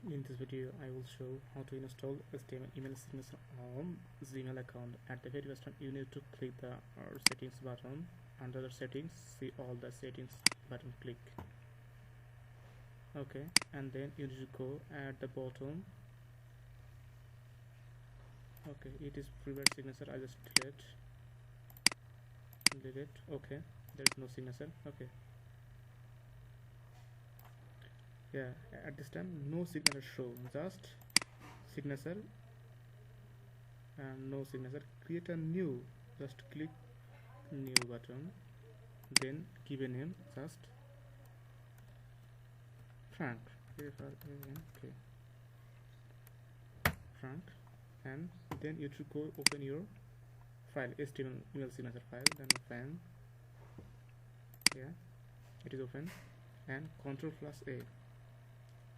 In this video, I will show how to install HTML email signature on Gmail account. At the very first time, you need to click the settings button. Under the settings, see all the settings button, click. Okay, and then you need to go at the bottom. Okay, it is private signature. I just delete it. Okay, there is no signature. Okay, yeah, at this time no signature show, just signature and no signature. Create a new, just click new button, then give a name, just Frank. Okay, Frank, and then you should go open your file, HTML email signature file, then open. Yeah, it is open, and Ctrl+A.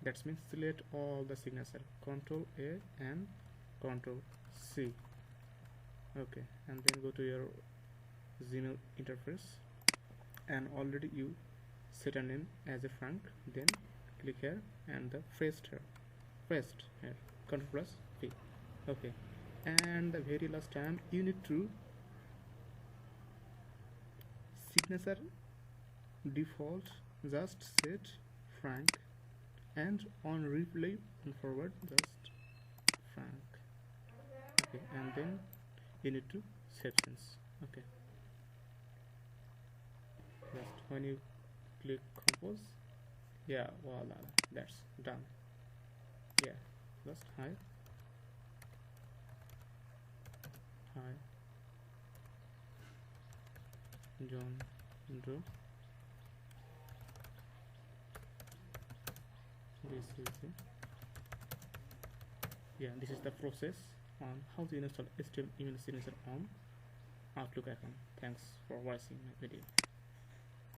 That means select all the signature, Ctrl A and Ctrl C. Okay, and then go to your Gmail interface, and already you set a name as a Frank. Then click here and the paste here, Ctrl+V. Okay, and the very last time you need to signature default, just set Frank, and on reply and forward just Frank. Okay, and then you need to save change. Okay, just when you click compose, yeah, voila, that's done. Yeah, just hi John Doe. This is the process on how to install HTML email signature on Outlook account. Thanks for watching my video.